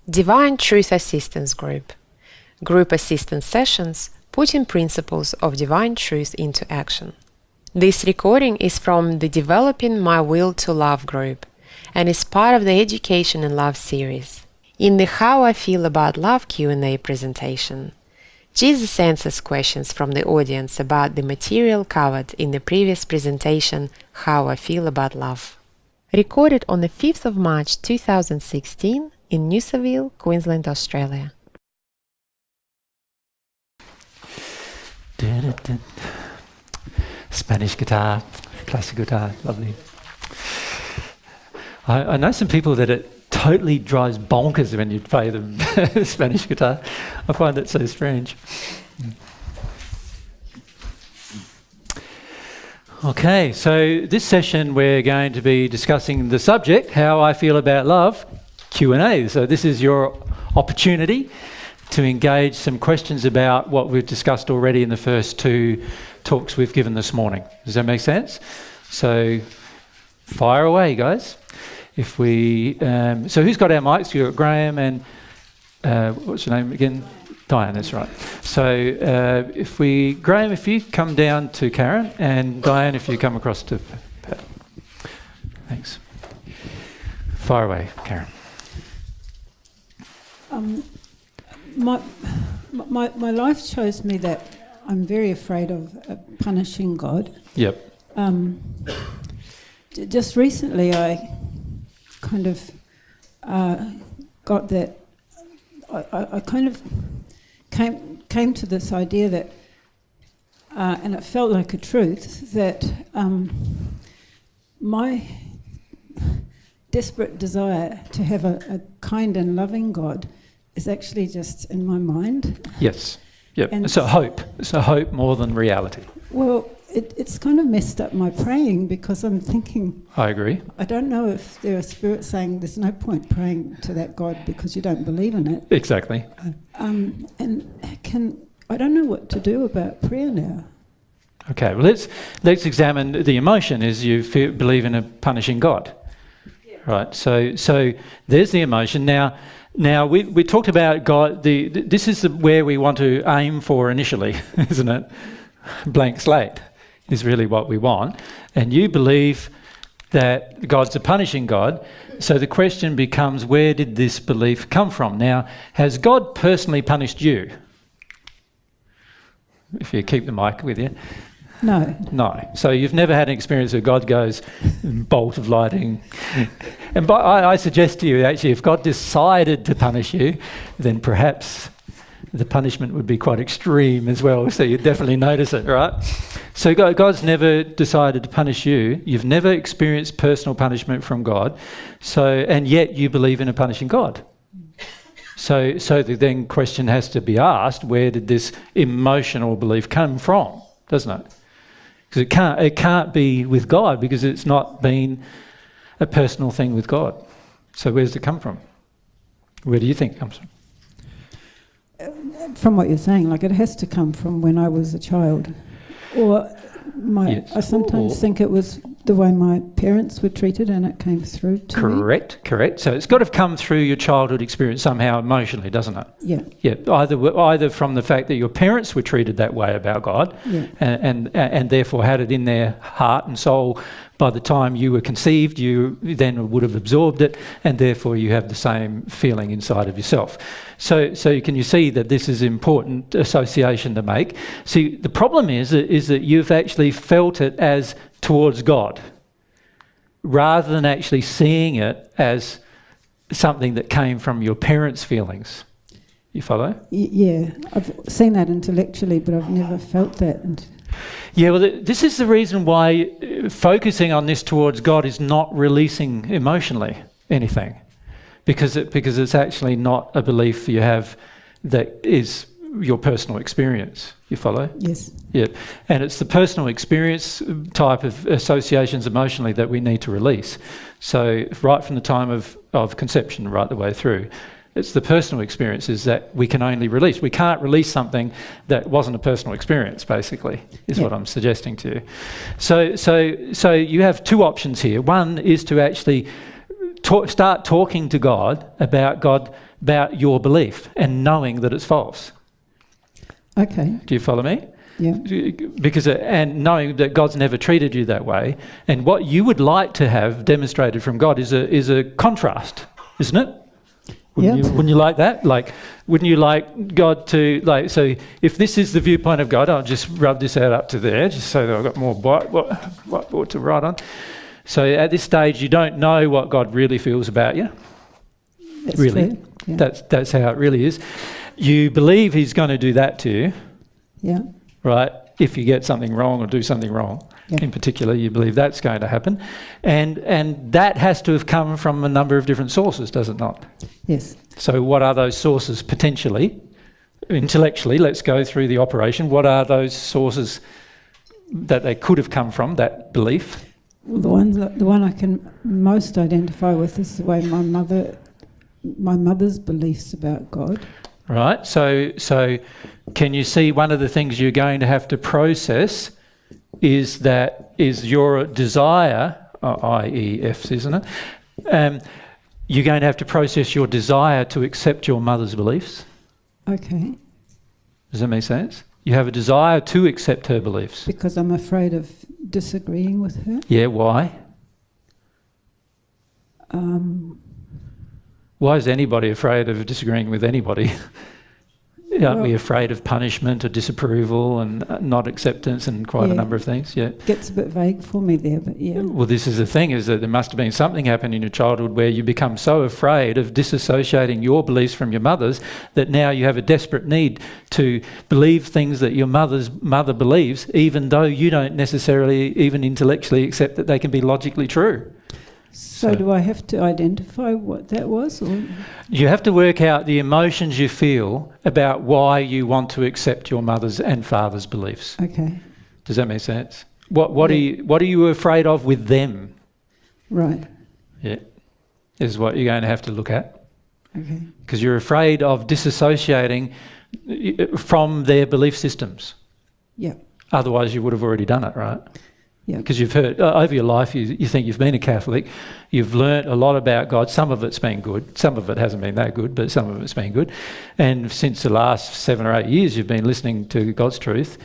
Divine Truth Assistance Group. Group assistance sessions putting principles of divine truth into action. This recording is from the Developing My Will to Love group and is part of the Education in Love series. In the How I Feel About Love Q&A presentation, Jesus answers questions from the audience about the material covered in the previous presentation, How I Feel About Love. Recorded on the 5th of March 2016 in Noosa, Queensland, Australia. Spanish guitar, classic guitar, lovely. I know some people that it totally drives bonkers when you play the Spanish guitar. I find it so strange. Okay, so this session we're going to be discussing the subject, How I Feel About Love, Q&A. So this is your opportunity to engage some questions about what we've discussed already in the first two talks we've given this morning. Does that make sense? So fire away, guys. If we, so who's got our mics? You've got Graham and, what's your name again? Diane, that's right. So Graham, if you come down to Karen, and Diane, if you come across to Pat. Thanks. Fire away, Karen. My life shows me that I'm very afraid of punishing God. Yep. Just recently I kind of got that, I kind of came to this idea that, and it felt like a truth, that my desperate desire to have a kind and loving God is actually just in my mind. Yes. Yep. And it's a hope. It's a hope more than reality. Well, it's kind of messed up my praying because I'm thinking... I agree. I don't know if there are spirits saying there's no point praying to that God because you don't believe in it. Exactly. And I don't know what to do about prayer now. Okay, well let's examine the emotion as you believe in a punishing God. Yeah. Right, so there's the emotion. Now we talked about God, this is where we want to aim for initially, isn't it? Blank slate is really what we want. And you believe that God's a punishing God. So the question becomes, where did this belief come from? Now, has God personally punished you? If you keep the mic with you. No. No. So you've never had an experience where God goes bolt of lightning. And I suggest to you, actually, if God decided to punish you, then perhaps the punishment would be quite extreme as well. So you'd definitely notice it, right? So God's never decided to punish you. You've never experienced personal punishment from God. And yet you believe in a punishing God. So the then question has to be asked, where did this emotional belief come from? Doesn't it? Because it can't be with God because it's not been a personal thing with God. So where does it come from? Where do you think it comes from? From what you're saying, like it has to come from when I was a child. Or Yes. I sometimes think it was the way my parents were treated and it came through to me. Correct. So it's got to come through your childhood experience somehow emotionally, doesn't it? Yeah. Yeah, either from the fact that your parents were treated that way about God, yeah. and therefore had it in their heart and soul by the time you were conceived, you then would have absorbed it, and therefore you have the same feeling inside of yourself. So can you see that this is an important association to make? See, the problem is that you've actually felt it as towards God, rather than actually seeing it as something that came from your parents' feelings. You follow? Yeah, I've seen that intellectually, but I've never felt that. Yeah, well, this is the reason why focusing on this towards God is not releasing emotionally anything, because it's actually not a belief you have that is your personal experience. You follow? Yes. Yeah, and it's the personal experience type of associations emotionally that we need to release. So right from the time of conception right the way through, it's the personal experiences that we can only release. We can't release something that wasn't a personal experience, basically, is what I'm suggesting to you. So you have two options here. One is to actually start talking to God about God about your belief and knowing that it's false. Okay. Do you follow me? Yeah. Because and knowing that God's never treated you that way, and what you would like to have demonstrated from God is a contrast, isn't it? Wouldn't you like that? Like, wouldn't you like God to, like, so if this is the viewpoint of God, I'll just rub this out up to there, just so that I've got more whiteboard to write on. So at this stage, you don't know what God really feels about you. That's really, true. Yeah. that's how it really is. You believe He's going to do that to you, Yeah. right? If you get something wrong or do something wrong. Yeah. In particular, you believe that's going to happen. And that has to have come from a number of different sources, does it not? Yes. So what are those sources potentially? Intellectually, let's go through the operation. What are those sources that they could have come from, that belief? Well, the one I can most identify with is the way my mother's beliefs about God. Right, so can you see one of the things you're going to have to process is your desire, i.e. F's, isn't it? You're going to have to process your desire to accept your mother's beliefs. Okay. Does that make sense? You have a desire to accept her beliefs. Because I'm afraid of disagreeing with her. Yeah, why? Why is anybody afraid of disagreeing with anybody? Aren't we afraid of punishment or disapproval and not acceptance and quite a number of things? Yeah. Gets a bit vague for me there, but yeah. Well, this is the thing, is that there must have been something happen in your childhood where you become so afraid of disassociating your beliefs from your mother's that now you have a desperate need to believe things that your mother's mother believes, even though you don't necessarily even intellectually accept that they can be logically true. So do I have to identify what that was? Or? You have to work out the emotions you feel about why you want to accept your mother's and father's beliefs. Okay. Does that make sense? What are you afraid of with them? Right. Yeah, is what you're going to have to look at. Okay. Because you're afraid of disassociating from their belief systems. Yeah. Otherwise, you would have already done it, right? Yeah. Because you've heard, over your life, you think you've been a Catholic, you've learnt a lot about God. Some of it's been good, some of it hasn't been that good, but some of it's been good. And since the last 7 or 8 years, you've been listening to God's truth,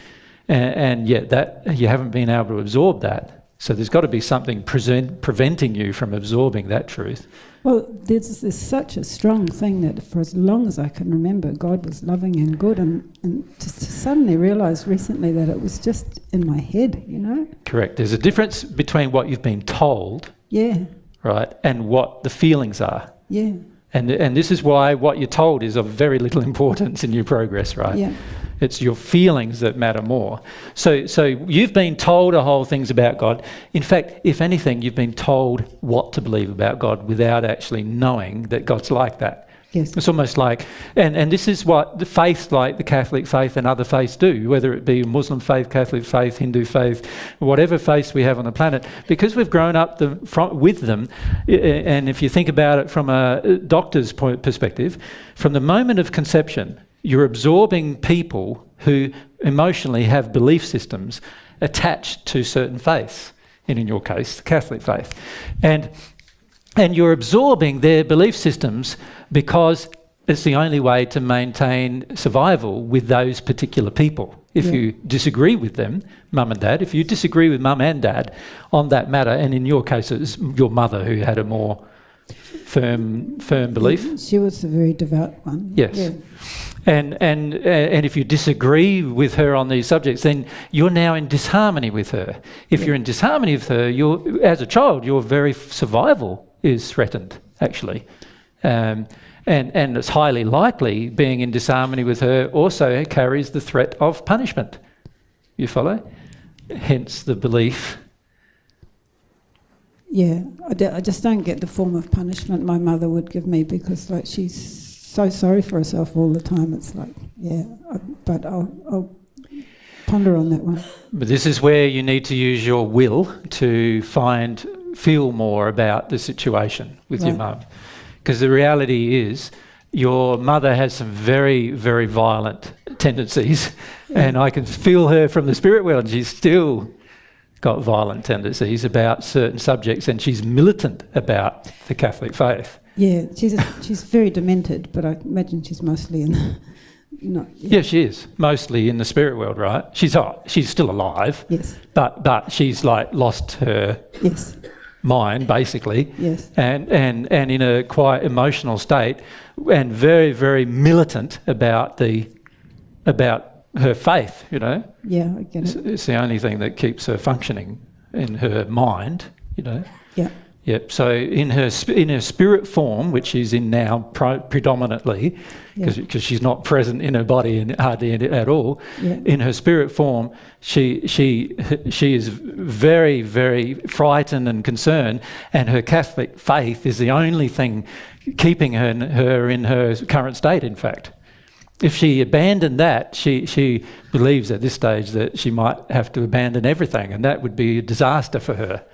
and yet that you haven't been able to absorb that. So there's got to be something preventing you from absorbing that truth. Well, there's such a strong thing that for as long as I can remember, God was loving and good, and just to suddenly realise recently that it was just in my head, you know? Correct. There's a difference between what you've been told, Yeah. right, and what the feelings are. Yeah. And this is why what you're told is of very little importance in your progress, right? Yeah. It's your feelings that matter more. So you've been told a whole things about God. In fact, if anything, you've been told what to believe about God without actually knowing that God's like that. Yes. It's almost like, and this is what the faiths like the Catholic faith and other faiths do, whether it be Muslim faith, Catholic faith, Hindu faith, whatever faiths we have on the planet, because we've grown up with them. And if you think about it from a doctor's perspective, from the moment of conception, you're absorbing people who emotionally have belief systems attached to certain faiths, and in your case, the Catholic faith. And you're absorbing their belief systems because it's the only way to maintain survival with those particular people. If you disagree with them, mum and dad, if you disagree with mum and dad on that matter, and in your case it was your mother who had a more firm belief. She was a very devout one. Yes. Yeah. And if you disagree with her on these subjects, then you're now in disharmony with her. If you're in disharmony with her, as a child, your very survival is threatened, actually. And it's highly likely being in disharmony with her also carries the threat of punishment. You follow? Hence the belief. Yeah, I just don't get the form of punishment my mother would give me, because like she's so sorry for herself all the time. It's like, but I'll ponder on that one. But this is where you need to use your will to feel more about the situation with your mum. Because the reality is your mother has some very, very violent tendencies, and I can feel her from the spirit world, and she's still got violent tendencies about certain subjects, and she's militant about the Catholic faith. Yeah, she's very demented, but I imagine she's mostly in not. Yeah, she is mostly in the spirit world, right? She's still alive. Yes. But she's like lost her Yes. mind basically. Yes. And in a quite emotional state, and very, very militant about her faith. You know, Yeah, I get it. it's the only thing that keeps her functioning in her mind. You know. Yeah. Yep. So in her spirit form, which she's in now predominantly, because she's not present in her body and hardly at all. Yeah. In her spirit form, she is very, very frightened and concerned, and her Catholic faith is the only thing keeping her in her current state. In fact, if she abandoned that, she believes at this stage that she might have to abandon everything, and that would be a disaster for her.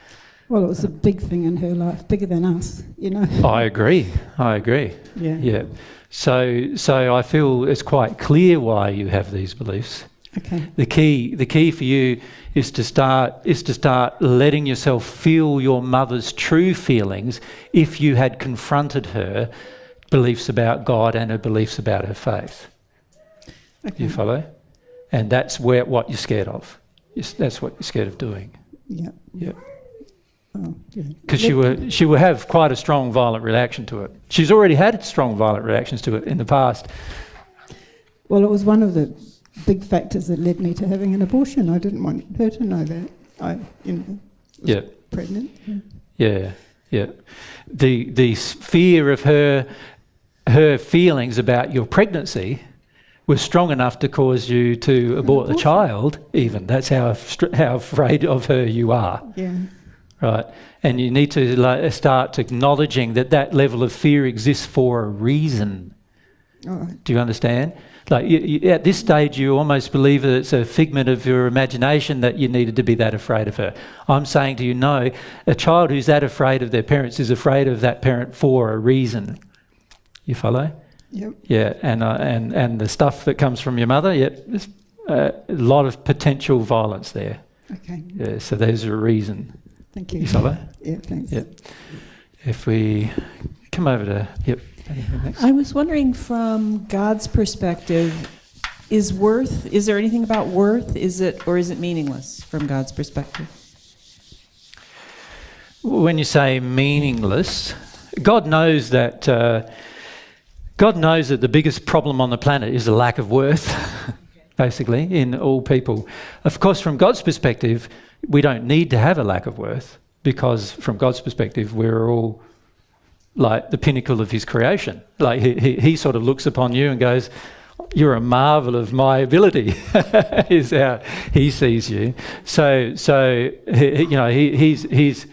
Well, it was a big thing in her life, bigger than us, you know. I agree. Yeah. Yeah. So I feel it's quite clear why you have these beliefs. Okay. The key for you is to start letting yourself feel your mother's true feelings if you had confronted her beliefs about God and her beliefs about her faith. Okay. You follow? And that's what you're scared of. That's what you're scared of doing. Yeah. Yeah. Oh, yeah. Because she will have quite a strong violent reaction to it. She's already had strong violent reactions to it in the past. Well, it was one of the big factors that led me to having an abortion. I didn't want her to know that I was Yeah. pregnant. Yeah. The fear of her feelings about your pregnancy was strong enough to cause you to abort the child. Even that's how afraid of her you are. Yeah. Right, and you need to start acknowledging that level of fear exists for a reason. All right. Do you understand? Like at this stage, you almost believe that it's a figment of your imagination that you needed to be that afraid of her. I'm saying to you, no, a child who's that afraid of their parents is afraid of that parent for a reason. You follow? Yep. Yeah, and the stuff that comes from your mother, there's a lot of potential violence there. Okay. Yeah, so there's a reason. Thank you. You follow? Yeah, thanks. Yep. If we come over to anything next? I was wondering, from God's perspective, is there anything about worth? Is it meaningless from God's perspective? When you say meaningless, God knows that the biggest problem on the planet is the lack of worth, basically, in all people. Of course, from God's perspective, we don't need to have a lack of worth, because from God's perspective, we're all like the pinnacle of his creation. Like he sort of looks upon you and goes, "You're a marvel of my ability," is how he sees you. So he's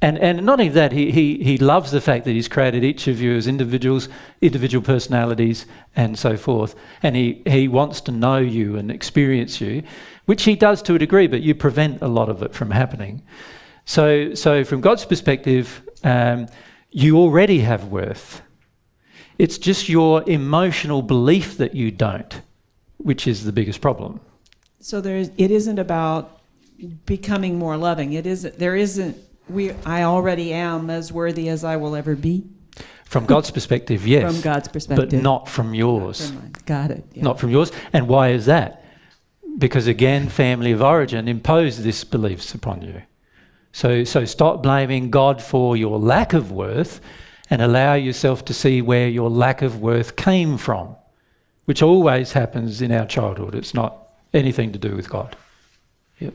and not only that, he loves the fact that he's created each of you as individuals, individual personalities, and so forth. And he wants to know you and experience you, which he does to a degree, but you prevent a lot of it from happening. So from God's perspective, you already have worth. It's just your emotional belief that you don't, which is the biggest problem. So it isn't about becoming more loving. I already am as worthy as I will ever be. From God's perspective, yes. From God's perspective. But not from yours. Got it. Yeah. Not from yours. And why is that? Because again, family of origin imposed these beliefs upon you. So stop blaming God for your lack of worth and allow yourself to see where your lack of worth came from, which always happens in our childhood. It's not anything to do with God. Yep.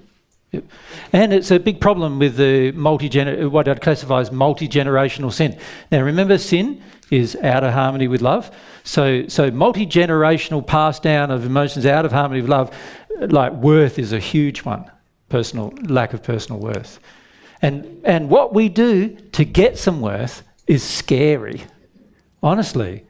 And it's a big problem with what I'd classify as multi-generational sin. Now remember, sin is out of harmony with love. So multi-generational pass down of emotions out of harmony with love, like worth is a huge one, lack of personal worth. And what we do to get some worth is scary, honestly.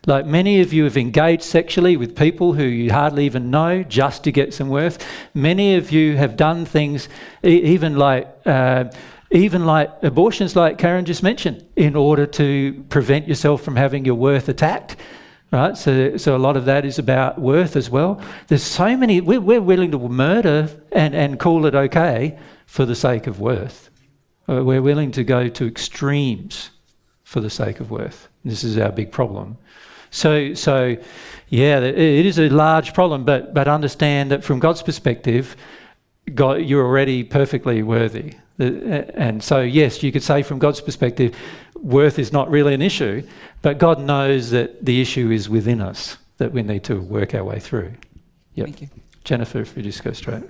Like many of you have engaged sexually with people who you hardly even know just to get some worth. Many of you have done things, even like abortions, like Karen just mentioned, in order to prevent yourself from having your worth attacked. Right? So a lot of that is about worth as well. There's so many. We're willing to murder and call it okay for the sake of worth. We're willing to go to extremes for the sake of worth. This is our big problem. So yeah, it is a large problem, but understand that from God's perspective, God, you're already perfectly worthy. And so, yes, you could say from God's perspective, worth is not really an issue, but God knows that the issue is within us that we need to work our way through. Yep. Thank you. Jennifer, if we just go straight.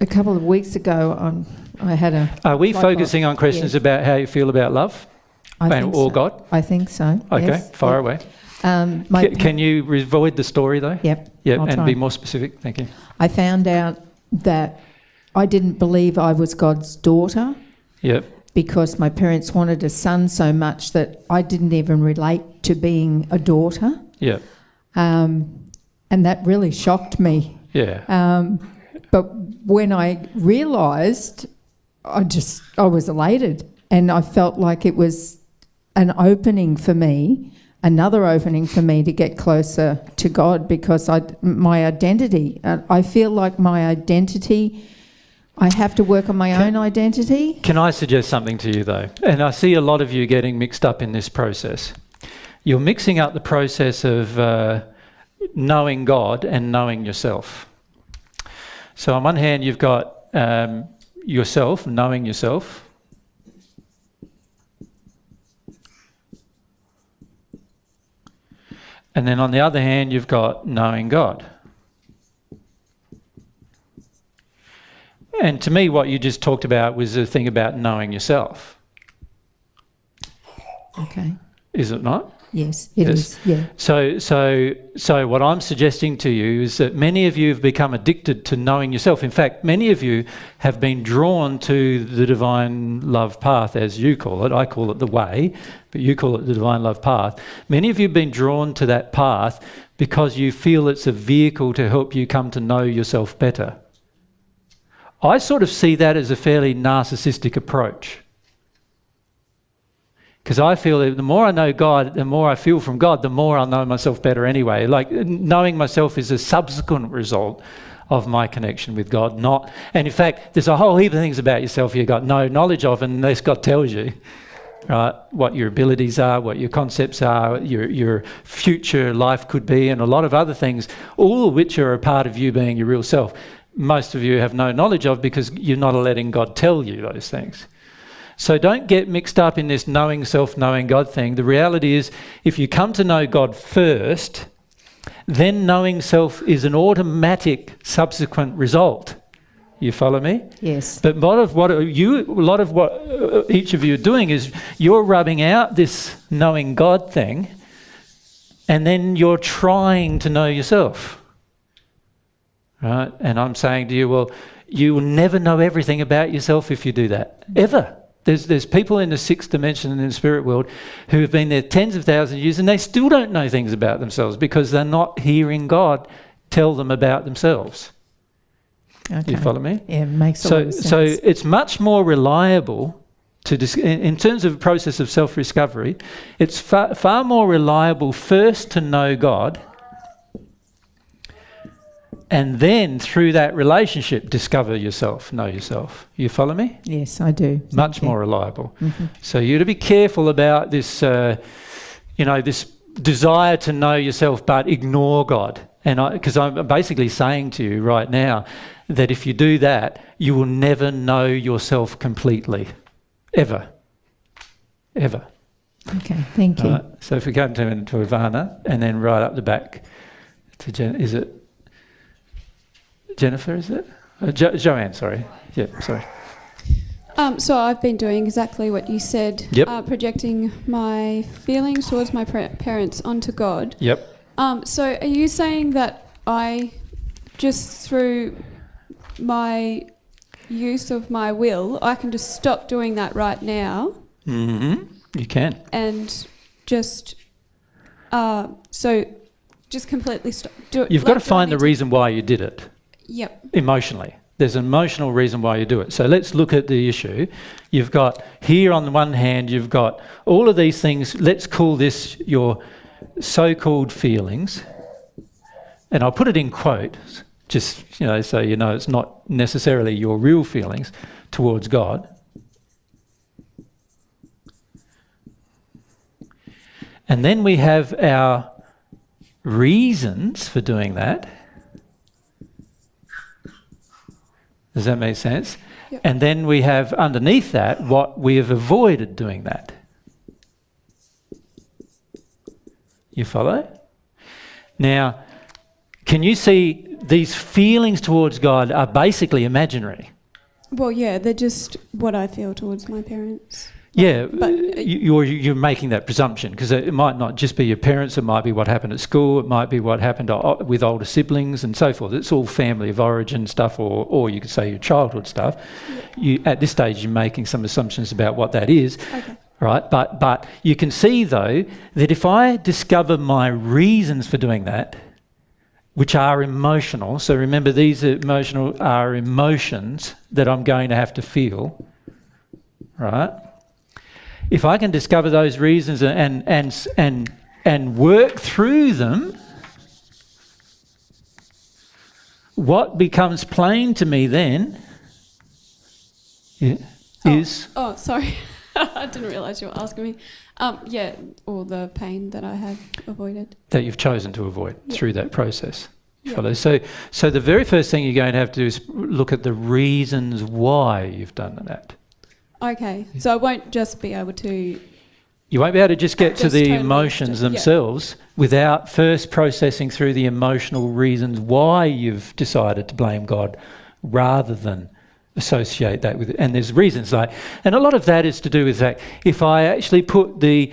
A couple of weeks ago, I had a... Are we light focusing bulb. on questions Yes. about how you feel about love? I think or so. God? I think so. Okay, yes. fire Yep. away. Can you avoid the story though? Yep. Yep, I'll and try. be more specific. Thank you. I found out that I didn't believe I was God's daughter Yep. because my parents wanted a son so much that I didn't even relate to being a daughter. Yep. And that really shocked me. Yeah. But when I realised, I was elated, and I felt like it was an opening for me, another opening for me to get closer to God, because my identity, I feel like my identity, I have to work on my own identity. Can I suggest something to you though? And I see a lot of you getting mixed up in this process. You're mixing up the process of knowing God and knowing yourself. So on one hand, you've got yourself, knowing yourself. And then on the other hand, you've got knowing God. And to me, what you just talked about was the thing about knowing yourself. Okay. Is it not? Yes, it is. Yeah. So what I'm suggesting to you is that many of you have become addicted to knowing yourself. In fact, many of you have been drawn to the divine love path, as you call it. I call it the way, but you call it the divine love path. Many of you have been drawn to that path because you feel it's a vehicle to help you come to know yourself better. I sort of see that as a fairly narcissistic approach. Because I feel that the more I know God, the more I feel from God, the more I'll know myself better anyway. Like, knowing myself is a subsequent result of my connection with God, not... And in fact, there's a whole heap of things about yourself you've got no knowledge of unless God tells you, right? What your abilities are, what your concepts are, your future life could be, and a lot of other things, all of which are a part of you being your real self. Most of you have no knowledge of because you're not letting God tell you those things. So don't get mixed up in this knowing self, knowing God thing. The reality is, if you come to know God first, then knowing self is an automatic subsequent result. You follow me? Yes. But a lot of what each of you are doing is you're rubbing out this knowing God thing, and then you're trying to know yourself. Right? And I'm saying to you, well, you will never know everything about yourself if you do that. Ever. There's people in the sixth dimension and in the spirit world who have been there tens of thousands of years and they still don't know things about themselves because they're not hearing God tell them about themselves. Okay. You follow me? Yeah, it makes a lot of sense. So it's much more reliable in terms of a process of self-discovery, it's far more reliable first to know God, and then through that relationship discover yourself, know yourself. You follow me? Yes, I do. Much more reliable. Mm-hmm. So you got to be careful about this, this desire to know yourself but ignore God. And because I'm basically saying to you right now that if you do that, you will never know yourself completely. Ever. Ever. Okay, thank you. Right. So if we come to Ivana and then right up the back to is it Jennifer, is it? Joanne, sorry. Yeah, sorry. So I've been doing exactly what you said. Yep. Projecting my feelings towards my parents onto God. Yep. So are you saying that I, just through my use of my will, I can just stop doing that right now? Mm-hmm. You can. And just, just completely stop. You've got to find the reason why you did it. Yep. Emotionally. There's an emotional reason why you do it. So let's look at the issue. You've got here on the one hand, you've got all of these things. Let's call this your so-called feelings. And I'll put it in quotes, just, so it's not necessarily your real feelings towards God. And then we have our reasons for doing that. Does that make sense? Yep. And then we have underneath that what we have avoided doing that. You follow? Now, can you see these feelings towards God are basically imaginary? Well, yeah, they're just what I feel towards my parents. Yeah, But- you're making that presumption because it might not just be your parents, it might be what happened at school, it might be what happened with older siblings and so forth. It's all family of origin stuff, or you could say your childhood stuff. At this stage, you're making some assumptions about what that is, Okay. right? But you can see, though, that if I discover my reasons for doing that, which are emotional, so remember these are emotions that I'm going to have to feel, right? If I can discover those reasons and work through them, what becomes plain to me then is... Oh, sorry. I didn't realise you were asking me. Yeah, all the pain that I have avoided. that you've chosen to avoid through that process. Yeah. Follow? So the very first thing you're going to have to do is look at the reasons why you've done that. Okay, so I won't just be able to... You won't be able to just get to Just the totally emotions just- yeah. themselves without first processing through the emotional reasons why you've decided to blame God rather than associate that with it. And there's reasons like, and a lot of that is to do with that. If I actually put the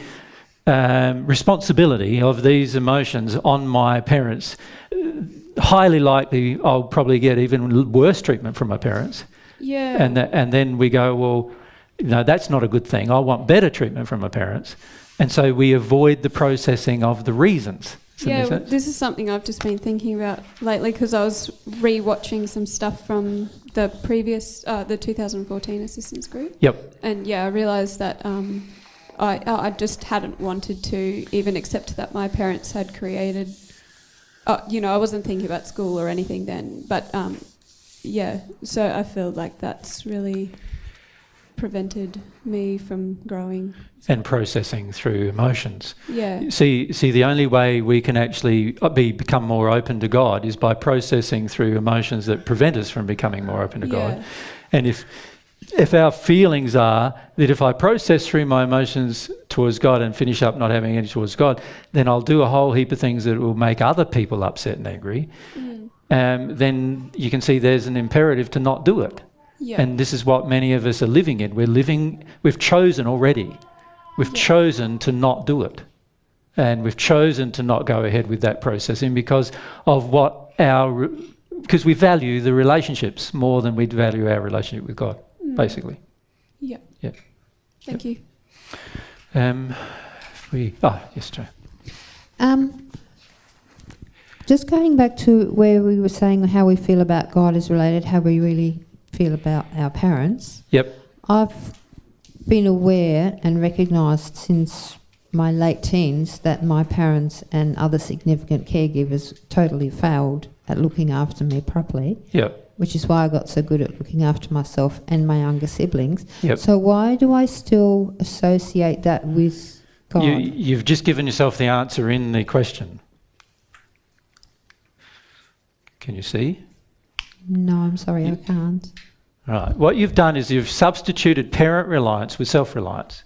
responsibility of these emotions on my parents, highly likely I'll probably get even worse treatment from my parents. Yeah. And then we go, well, no, that's not a good thing. I want better treatment from my parents. And so we avoid the processing of the reasons. Does that Yeah, make sense? this is something I've just been thinking about lately because I was re-watching some stuff from the previous, the 2014 assistance group. Yep. And yeah, I realised that I just hadn't wanted to even accept that my parents had created, I wasn't thinking about school or anything then, but yeah, so I feel like that's really prevented me from growing. And processing through emotions. Yeah. See, the only way we can actually become more open to God is by processing through emotions that prevent us from becoming more open to God. Yeah. And if our feelings are that if I process through my emotions towards God and finish up not having any towards God, then I'll do a whole heap of things that will make other people upset and angry. Then you can see there's an imperative to not do it. Yeah. And this is what many of us are living in. We've chosen already. We've chosen to not do it. And we've chosen to not go ahead with that processing because of because we value the relationships more than we value our relationship with God, basically. Yeah. Yeah. Thank you. Yes, Joe. Just going back to where we were saying how we feel about God is related, how we really feel about our parents. Yep. I've been aware and recognised since my late teens that my parents and other significant caregivers totally failed at looking after me properly, Yep. which is why I got so good at looking after myself and my younger siblings. Yep. So why do I still associate that with God? You've just given yourself the answer in the question. Can you see? No, I'm sorry, I can't. Right. What you've done is you've substituted parent reliance with self-reliance.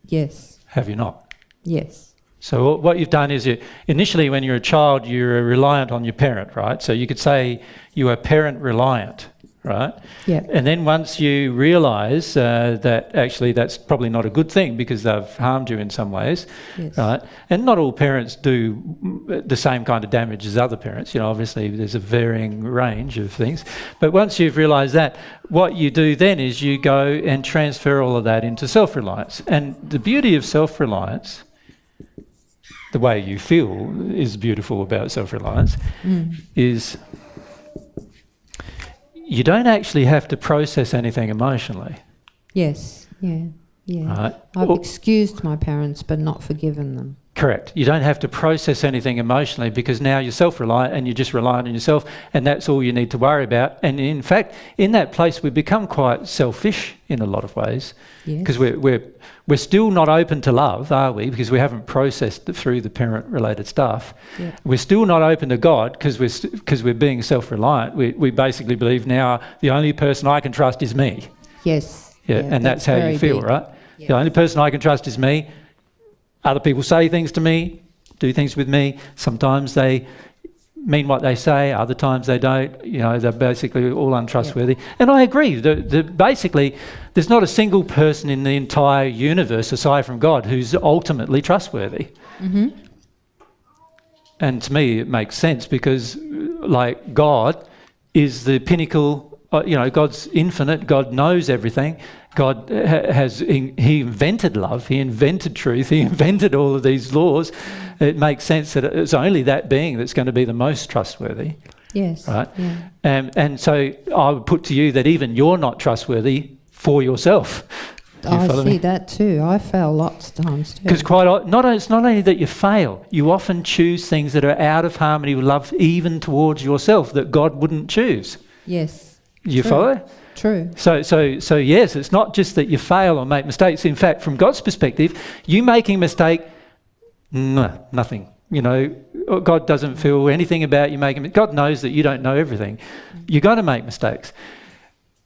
Yes, Have you not? yes. So what you've done is initially when you're a child, you're reliant on your parent, right? So you could say you are parent reliant, right? Yeah. And then once you realise that actually that's probably not a good thing because they've harmed you in some ways, Yes. right? And not all parents do the same kind of damage as other parents. Obviously there's a varying range of things. But once you've realised that, what you do then is you go and transfer all of that into self-reliance. And the beauty of self-reliance, the way you feel is beautiful about self-reliance, is you don't actually have to process anything emotionally. Yes, yeah. Right. I've Well, excused my parents but not forgiven them. Correct. You don't have to process anything emotionally because now you're self-reliant and you're just reliant on yourself, and that's all you need to worry about. And in fact, in that place, we become quite selfish in a lot of ways because we're still not open to love, are we? Because we haven't processed it through the parent-related stuff. Yeah. We're still not open to God because we're being self-reliant. We basically believe now the only person I can trust is me. Yes. Yeah, and that's how very you feel, big. right? Yeah. The only person I can trust is me. Other people say things to me, do things with me. Sometimes they mean what they say, other times they don't. You know, they're basically all untrustworthy. And I agree. Basically, there's not a single person in the entire universe aside from God who's ultimately trustworthy. Mm-hmm. And to me, it makes sense because, like, God is the pinnacle. God's infinite. God knows everything. God he invented love. He invented truth. He invented all of these laws. It makes sense that it's only that being that's going to be the most trustworthy. Yes. Right. Yeah. And so I would put to you that even you're not trustworthy for yourself. Do you I follow see me? that too. I fail lots of times too. Because it's not only that you fail, you often choose things that are out of harmony with love, even towards yourself, that God wouldn't choose. Yes. You True. follow? True. So yes, it's not just that you fail or make mistakes. In fact, from God's perspective, you making a mistake, nothing. You know, God doesn't feel anything about you making. God knows that you don't know everything. You're going to make mistakes.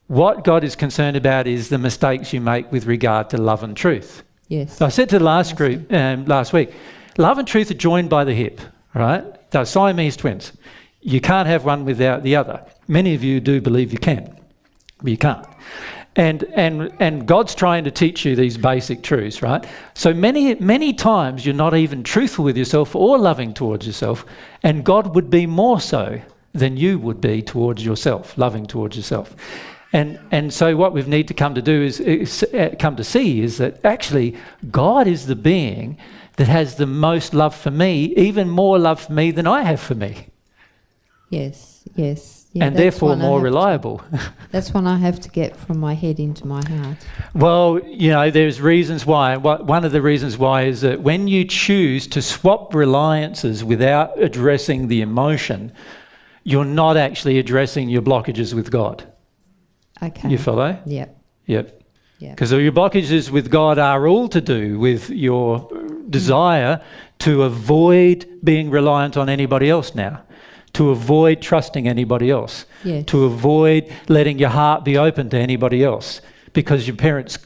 What God is concerned about is the mistakes you make with regard to love and truth. Yes. So I said to the last group last week, love and truth are joined by the hip, right? They're Siamese twins. You can't have one without the other. Many of you do believe you can, but you can't. And God's trying to teach you these basic truths, right? So many times you're not even truthful with yourself or loving towards yourself, and God would be more so than you would be towards yourself, loving towards yourself. And so what we need to come to do is come to see is that actually God is the being that has the most love for me, even more love for me than I have for me. Yes. Yes. Yeah, and that's therefore one I more have to- reliable. That's one I have to get from my head into my heart. Well, you know, there's reasons why. One of the reasons why is that when you choose to swap reliances without addressing the emotion, you're not actually addressing your blockages with God. Okay. You follow? Yep. Yep. Yep. Because your blockages with God are all to do with your desire to avoid being reliant on anybody else now, to avoid trusting anybody else, Yes. to avoid letting your heart be open to anybody else, because your parents,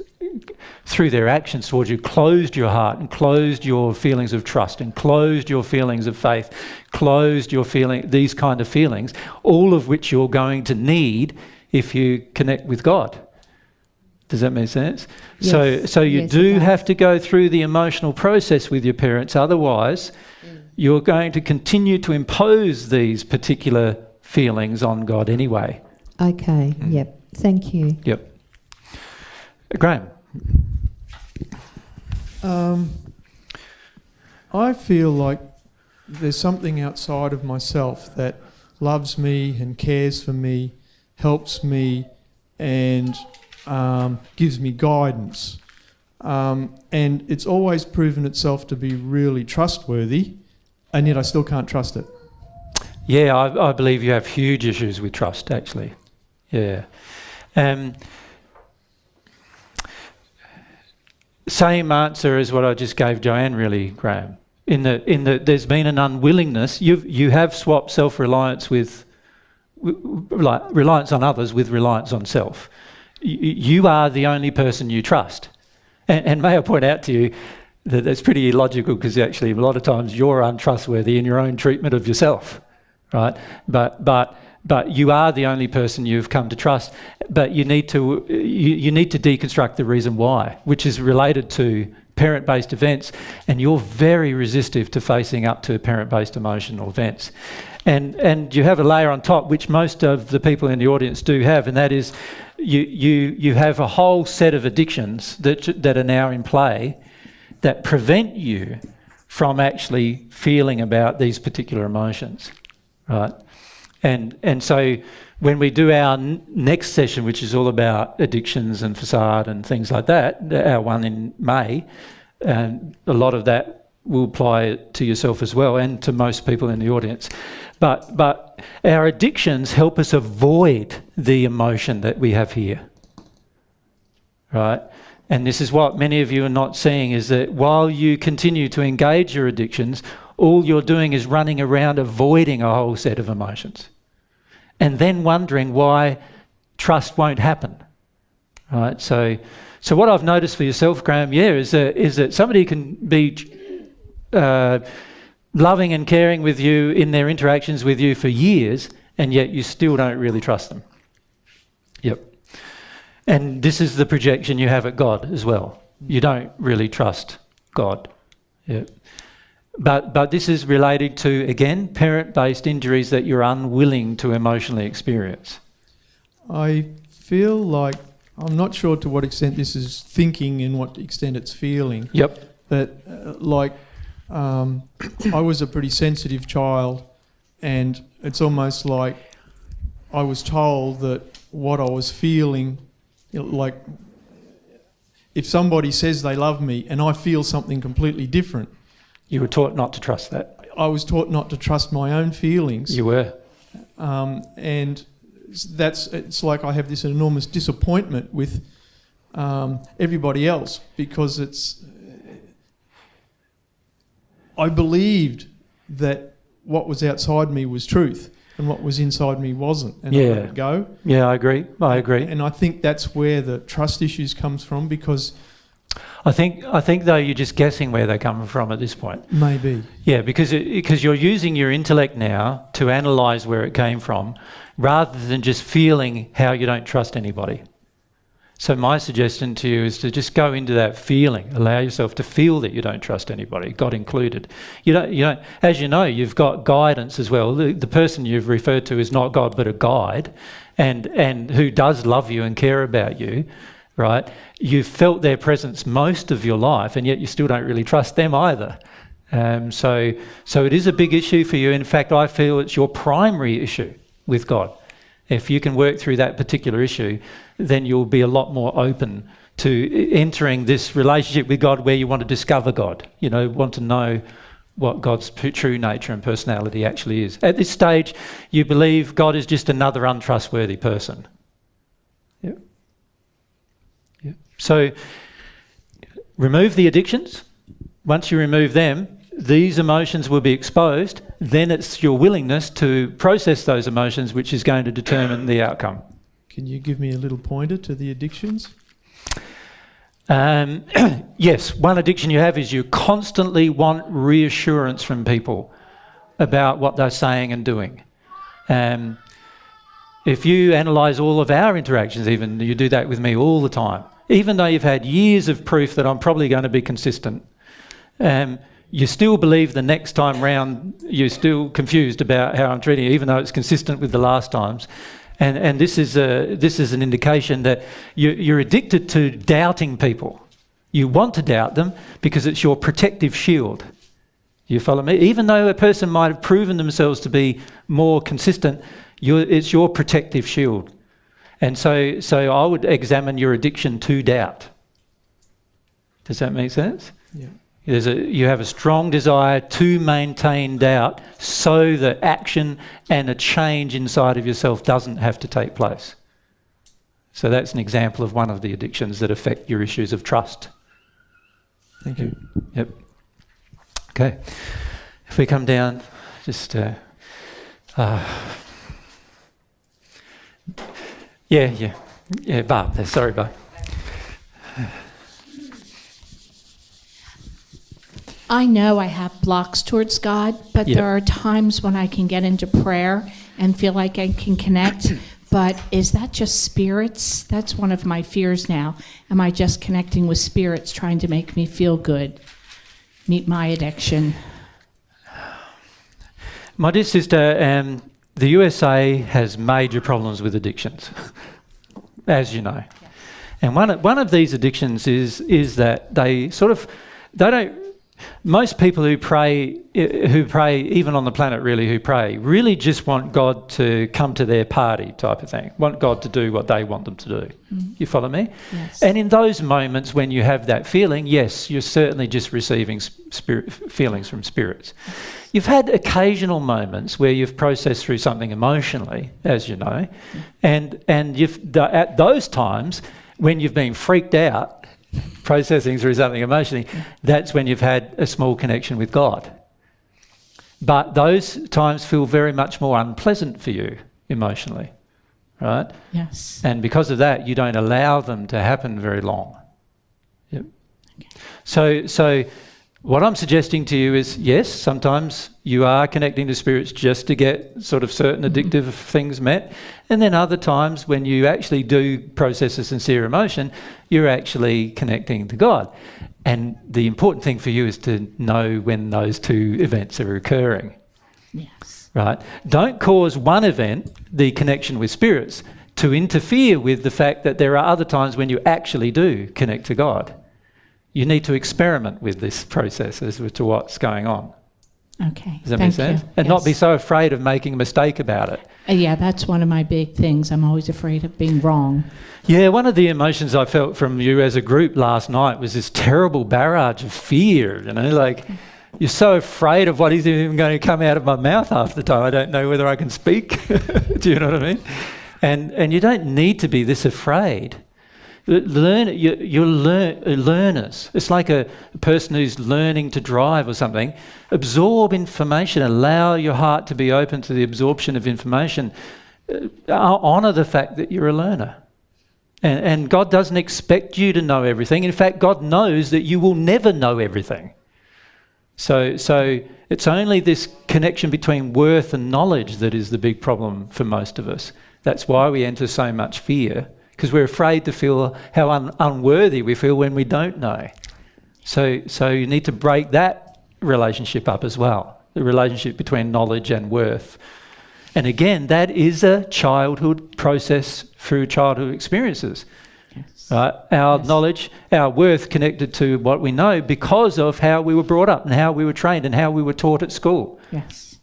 through their actions towards you, closed your heart and closed your feelings of trust and closed your feelings of faith, closed your these kind of feelings, all of which you're going to need if you connect with God. Does that make sense? Yes. So you Yes, do it does. have to go through the emotional process with your parents, otherwise you're going to continue to impose these particular feelings on God anyway. Okay. Yep. Thank you. Yep. Graham. I feel like there's something outside of myself that loves me and cares for me, helps me, and gives me guidance. And it's always proven itself to be really trustworthy, and yet I still can't trust it. Yeah, I believe you have huge issues with trust, actually. Yeah. Same answer as what I just gave Joanne, really, Graham. In the there's been an unwillingness. You have swapped self-reliance with like reliance on others with reliance on self. You are the only person you trust. And may I point out to you that that's pretty illogical, because actually a lot of times you're untrustworthy in your own treatment of yourself, right? But you are the only person you've come to trust. But you need to deconstruct the reason why, which is related to parent-based events, and you're very resistive to facing up to parent-based emotional events. And you have a layer on top, which most of the people in the audience do have, and that is you have a whole set of addictions that are now in play that prevent you from actually feeling about these particular emotions, right? And so when we do our next session, which is all about addictions and facade and things like that, our one in May, and a lot of that will apply it to yourself as well and to most people in the audience. But our addictions help us avoid the emotion that we have here, right? And this is what many of you are not seeing, is that while you continue to engage your addictions, all you're doing is running around avoiding a whole set of emotions and then wondering why trust won't happen, right? So what I've noticed for yourself, Graham, is that somebody can be loving and caring with you in their interactions with you for years, and yet you still don't really trust them. Yep. And this is the projection you have at God as well. You don't really trust God. Yep. But this is related to, again, parent-based injuries that you're unwilling to emotionally experience. I feel like, I'm not sure to what extent this is thinking and what extent it's feeling. Yep. But I was a pretty sensitive child, and it's almost like I was told that what I was feeling, like if somebody says they love me and I feel something completely different. You were taught not to trust that. I was taught not to trust my own feelings. You were. And it's like I have this enormous disappointment with everybody else, because I believed that what was outside me was truth and what was inside me wasn't, and I let it go. Yeah, I agree. And I think that's where the trust issues comes from, because I think though you're just guessing where they're coming from at this point. maybe. Yeah, because you're using your intellect now to analyse where it came from, rather than just feeling how you don't trust anybody. So my suggestion to you is to just go into that feeling. Allow yourself to feel that you don't trust anybody, God included. You don't. As you know, you've got guidance as well. The person you've referred to is not God, but a guide, and who does love you and care about you, right? You've felt their presence most of your life, and yet you still don't really trust them either. So it is a big issue for you. In fact, I feel it's your primary issue with God. If you can work through that particular issue, then you'll be a lot more open to entering this relationship with God where you want to discover God, want to know what God's true nature and personality actually is. At this stage, you believe God is just another untrustworthy person. Yeah. Yeah. So remove the addictions. Once you remove them, these emotions will be exposed. Then it's your willingness to process those emotions which is going to determine the outcome. Can you give me a little pointer to the addictions? Yes, one addiction you have is you constantly want reassurance from people about what they're saying and doing. If you analyse all of our interactions, even, you do that with me all the time, even though you've had years of proof that I'm probably going to be consistent, you still believe the next time round you're still confused about how I'm treating you, even though it's consistent with the last times. And this is an indication that you're addicted to doubting people. You want to doubt them because it's your protective shield. You follow me? Even though a person might have proven themselves to be more consistent, it's your protective shield. And so I would examine your addiction to doubt. Does that make sense? Yeah. You have a strong desire to maintain doubt so that action and a change inside of yourself doesn't have to take place. So that's an example of one of the addictions that affect your issues of trust. Thank you. Yep. Okay. If we come down, just... Yeah, Barb there. Sorry, Barb. I know I have blocks towards God, but there are times when I can get into prayer and feel like I can connect. But is that just spirits? That's one of my fears now. Am I just connecting with spirits trying to make me feel good? Meet my addiction. My dear sister, the USA has major problems with addictions, as you know. And one of these addictions is that they don't Most people who pray, even on the planet who pray, really just want God to come to their party type of thing, want God to do what they want them to do. You follow me? Yes. And in those moments when you have that feeling, yes, you're certainly just receiving feelings from spirits. You've had occasional moments where you've processed through something emotionally, as you know, and at those times when you've been freaked out, processing through something emotionally, that's when you've had a small connection with God. But those times feel very much more unpleasant for you emotionally, right? Yes. And because of that, you don't allow them to happen very long. Yep. Okay. So what I'm suggesting to you is, yes, sometimes you are connecting to spirits just to get sort of certain addictive things met. And then other times when you actually do process a sincere emotion, you're actually connecting to God. And the important thing for you is to know when those two events are occurring. Yes. Right? Don't cause one event, the connection with spirits, to interfere with the fact that there are other times when you actually do connect to God. You need to experiment with this process as to what's going on. Okay. Does that make sense? You. And not be so afraid of making a mistake about it. Yeah, that's one of my big things. I'm always afraid of being wrong. Yeah, one of the emotions I felt from you as a group last night was this terrible barrage of fear, like you're so afraid of what is even going to come out of my mouth half the time. I don't know whether I can speak. Do you know what I mean? And you don't need to be this afraid. You're learners. It's like a person who's learning to drive or something. Absorb information. Allow your heart to be open to the absorption of information. Honour the fact that you're a learner. And God doesn't expect you to know everything. In fact, God knows that you will never know everything. So it's only this connection between worth and knowledge that is the big problem for most of us. That's why we enter so much fear, because we're afraid to feel how unworthy we feel when we don't know. So you need to break that relationship up as well, the relationship between knowledge and worth. And again, that is a childhood process through childhood experiences. Yes. Right? Our knowledge, our worth connected to what we know because of how we were brought up and how we were trained and how we were taught at school. Yes.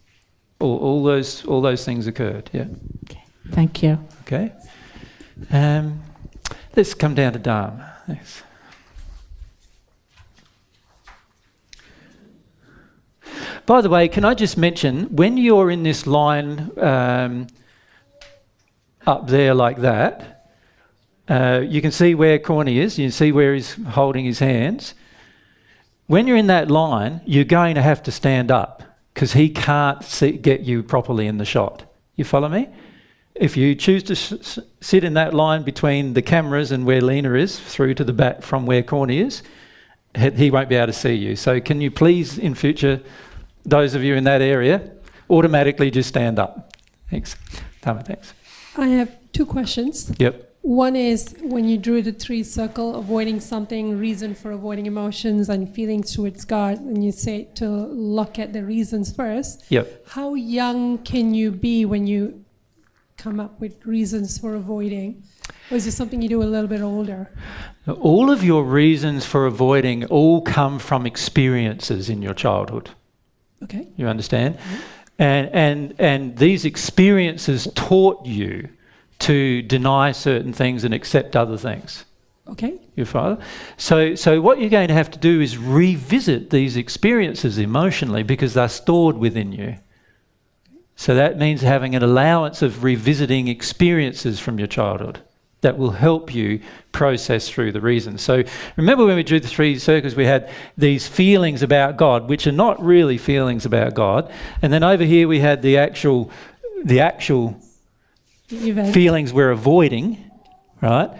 All those things occurred, yeah. Okay. Thank you. Okay. Let's come down to Dharm. Thanks. By the way, can I just mention, when you're in this line up there like that, you can see where Corny is, you can see where he's holding his hands. When you're in that line, you're going to have to stand up because he can't get you properly in the shot. You follow me? If you choose to sit in that line between the cameras and where Lena is, through to the back from where Corny is, he won't be able to see you. So can you please, in future, those of you in that area, automatically just stand up. Thanks. Tama, thanks. I have two questions. Yep. One is when you drew the three circle, avoiding something, reason for avoiding emotions and feelings towards God, and you say to look at the reasons first. Yep. How young can you be when you come up with reasons for avoiding? Or is it something you do a little bit older? All of your reasons for avoiding all come from experiences in your childhood. Okay. You understand? Mm-hmm. And these experiences taught you to deny certain things and accept other things. Okay. Your father. So what you're going to have to do is revisit these experiences emotionally because they're stored within you. So that means having an allowance of revisiting experiences from your childhood that will help you process through the reasons. So remember when we drew the three circles, we had these feelings about God, which are not really feelings about God. And then over here we had the actual feelings we're avoiding, right?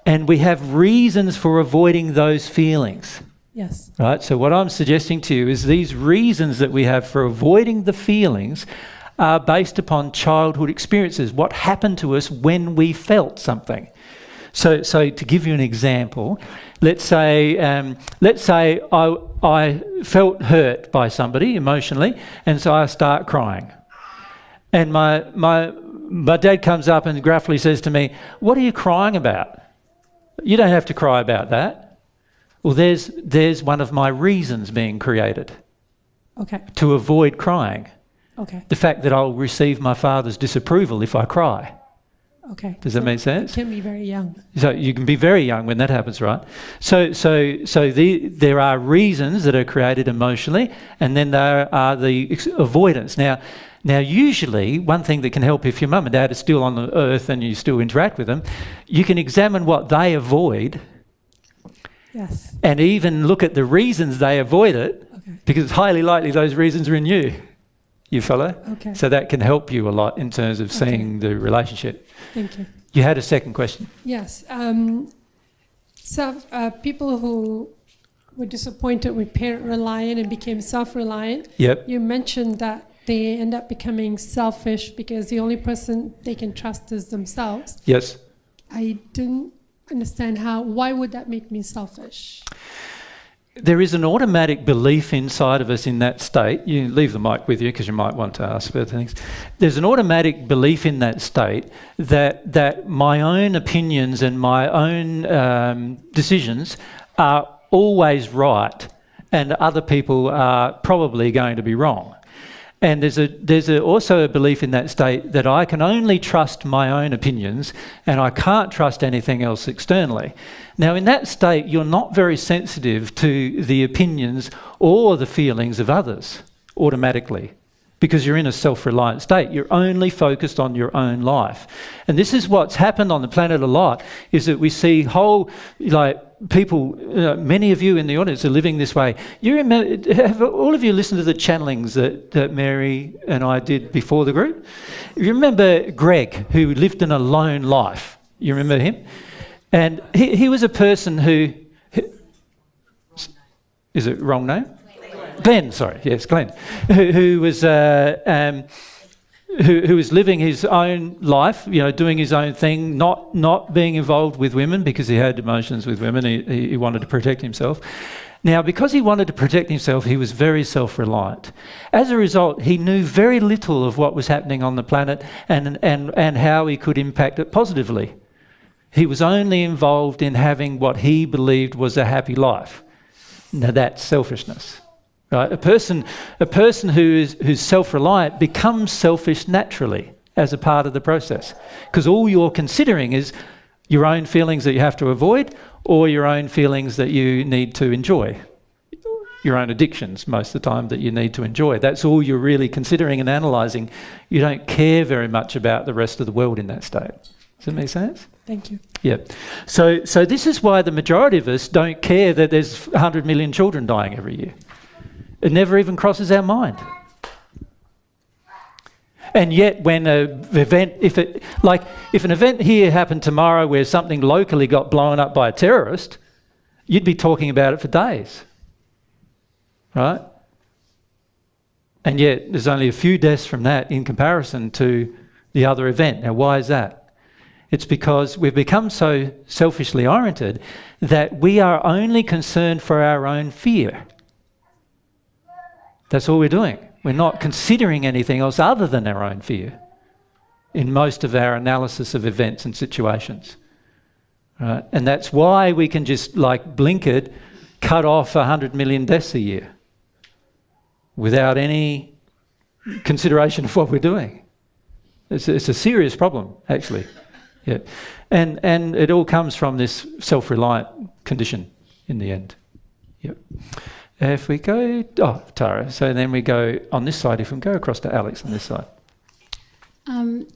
And we have reasons for avoiding those feelings. Yes. Right? So what I'm suggesting to you is these reasons that we have for avoiding the feelings are based upon childhood experiences, what happened to us when we felt something. So to give you an example, let's say I felt hurt by somebody emotionally, and so I start crying. And my dad comes up and gruffly says to me, "What are you crying about? You don't have to cry about that." Well, there's one of my reasons being created, Okay. to avoid crying. Okay. The fact that I'll receive my Father's disapproval if I cry. Okay. Does that make sense? It can be very young. So you can be very young when that happens, right? So there are reasons that are created emotionally, and then there are the avoidance. Now, usually, one thing that can help if your mum and dad are still on the earth and you still interact with them, you can examine what they avoid, Yes. and even look at the reasons they avoid it, Okay. because it's highly likely those reasons are in you. You follow? Okay. So that can help you a lot in terms of seeing the relationship. Thank you. You had a second question. Yes. People who were disappointed with parent reliant and became self-reliant. Yep. You mentioned that they end up becoming selfish because the only person they can trust is themselves. Yes. I didn't understand why would that make me selfish? There is an automatic belief inside of us in that state. You leave the mic with you because you might want to ask further things. There's an automatic belief in that state that my own opinions and my own decisions are always right, and other people are probably going to be wrong. And there's also a belief in that state that I can only trust my own opinions and I can't trust anything else externally. Now, in that state, you're not very sensitive to the opinions or the feelings of others automatically, because you're in a self-reliant state. You're only focused on your own life. And this is what's happened on the planet a lot, is that we see people, many of you in the audience are living this way. You remember, have all of you listened to the channelings that Mary and I did before the group? You remember Greg, who lived an alone life? You remember him? And he was a person who... Is it wrong name? Glenn, sorry. Yes, Glenn. Who was living his own life, doing his own thing, not being involved with women because he had emotions with women. He wanted to protect himself. Now, because he wanted to protect himself, he was very self-reliant. As a result, he knew very little of what was happening on the planet and how he could impact it positively. He was only involved in having what he believed was a happy life. Now, that's selfishness. Right? A person who's self-reliant becomes selfish naturally as a part of the process, because all you're considering is your own feelings that you have to avoid or your own feelings that you need to enjoy. Your own addictions most of the time that you need to enjoy. That's all you're really considering and analysing. You don't care very much about the rest of the world in that state. Does that make sense? Thank you. Yeah. So this is why the majority of us don't care that there's 100 million children dying every year. It never even crosses our mind. And yet when an event, if an event here happened tomorrow where something locally got blown up by a terrorist, you'd be talking about it for days. Right? And yet there's only a few deaths from that in comparison to the other event. Now, why is that? It's because we've become so selfishly oriented that we are only concerned for our own fear. That's all we're doing. We're not considering anything else other than our own fear in most of our analysis of events and situations. Right? And that's why we can just, like blinkered, cut off 100 million deaths a year without any consideration of what we're doing. It's a serious problem, actually. Yeah. And it all comes from this self-reliant condition in the end. Yep. If we go... Oh, Tara. So then we go on this side. If we go across to Alex on this side. I'm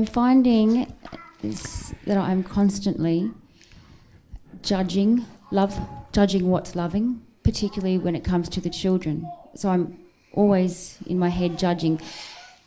finding that I'm constantly judging what's loving, particularly when it comes to the children. So I'm always in my head judging,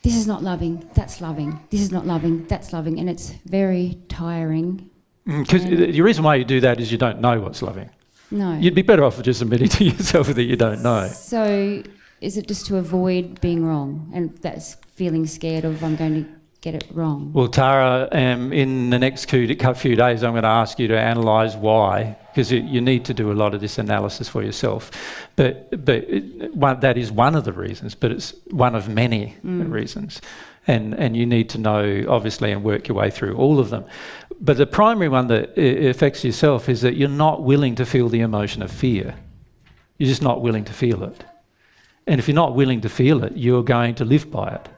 this is not loving, that's loving, this is not loving, that's loving, and it's very tiring. Because the reason why you do that is you don't know what's loving. No. You'd be better off just admitting to yourself that you don't know. So is it just to avoid being wrong, and that's feeling scared of I'm going to get it wrong? Well, Tara, in the next few days, I'm going to ask you to analyse why, because you need to do a lot of this analysis for yourself. But that is one of the reasons, but it's one of many reasons. And you need to know, obviously, and work your way through all of them. But the primary one that affects yourself is that you're not willing to feel the emotion of fear. You're just not willing to feel it. And if you're not willing to feel it, you're going to live by it.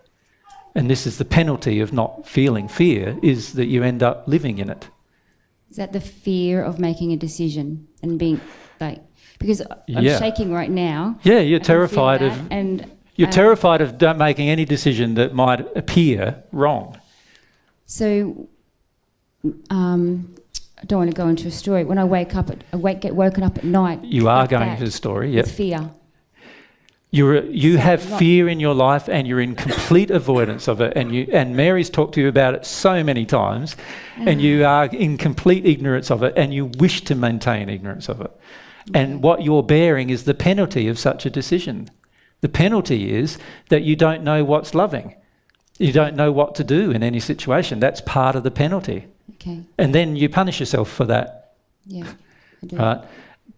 And this is the penalty of not feeling fear, is that you end up living in it. Is that the fear of making a decision and being like, because I'm Yeah. shaking right now. Yeah, you're I can feel terrified that, of... and You're terrified of not making any decision that might appear wrong. so I don't want to go into a story. When I get woken up at night. You are like going that, to the story, yep. with fear. You So have not- fear in your life and you're in complete avoidance of it, and Mary's talked to you about it so many times, and you are in complete ignorance of it, and you wish to maintain ignorance of it. And what you're bearing is the penalty of such a decision. The penalty is that you don't know what's loving. You don't know what to do in any situation. That's part of the penalty. Okay. And then you punish yourself for that. Yeah. I do. Right?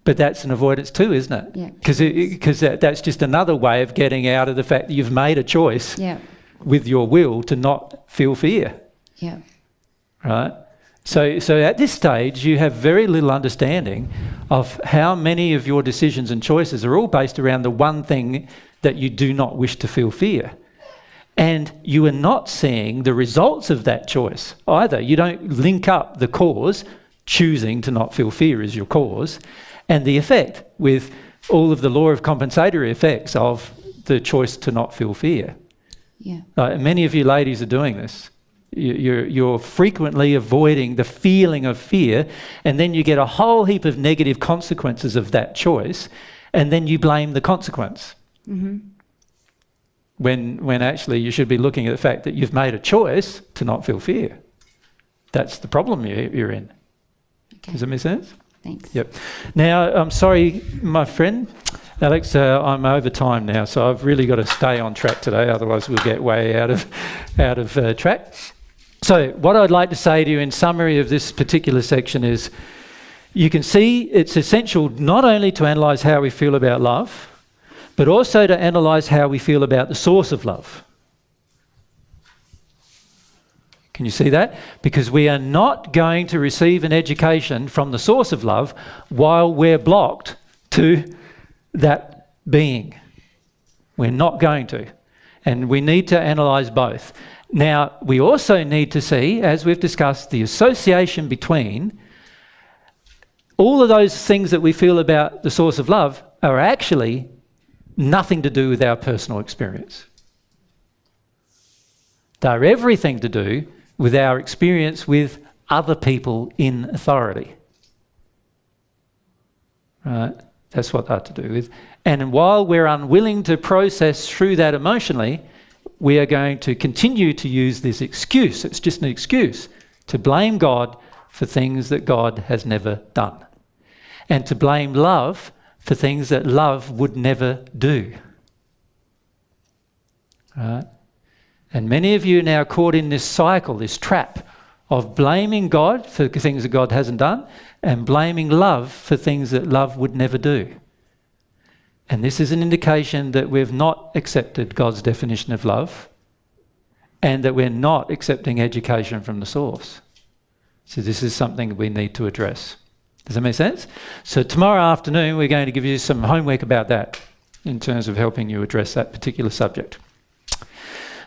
But that's an avoidance too, isn't it? Yeah. Because that's just another way of getting out of the fact that you've made a choice Yeah. with your will to not feel fear. Yeah. Right? So at this stage, you have very little understanding of how many of your decisions and choices are all based around the one thing that you do not wish to feel fear. And you are not seeing the results of that choice either. You don't link up the cause, choosing to not feel fear is your cause, and the effect with all of the law of compensatory effects of the choice to not feel fear. Yeah. Many of you ladies are doing this. You're frequently avoiding the feeling of fear, and then you get a whole heap of negative consequences of that choice, and then you blame the consequence. Mm-hmm. When actually you should be looking at the fact that you've made a choice to not feel fear. That's the problem you're in. Okay. Does that make sense? Thanks. Yep. Now, I'm sorry, my friend, Alex, I'm over time now, so I've really got to stay on track today, otherwise we'll get way out of track. So what I'd like to say to you in summary of this particular section is, you can see it's essential not only to analyse how we feel about love, but also to analyse how we feel about the source of love. Can you see that? Because we are not going to receive an education from the source of love while we're blocked to that being. We're not going to. And we need to analyse both. Now, we also need to see, as we've discussed, the association between all of those things that we feel about the source of love are actually nothing to do with our personal experience. They're everything to do with our experience with other people in authority. Right? That's what they're to do with. And while we're unwilling to process through that emotionally, we are going to continue to use this excuse, it's just an excuse, to blame God for things that God has never done. And to blame love for things that love would never do. Right? And many of you are now caught in this cycle, this trap of blaming God for things that God hasn't done and blaming love for things that love would never do. And this is an indication that we've not accepted God's definition of love and that we're not accepting education from the source. So this is something we need to address. Does that make sense? So tomorrow afternoon we're going to give you some homework about that in terms of helping you address that particular subject.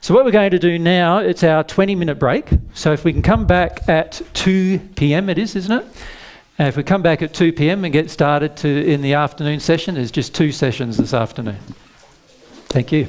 So what we're going to do now, it's our 20-minute break. So if we can come back at 2 p.m. it is, isn't it? And if we come back at 2 p.m. and get started in the afternoon session, there's just 2 sessions this afternoon. Thank you.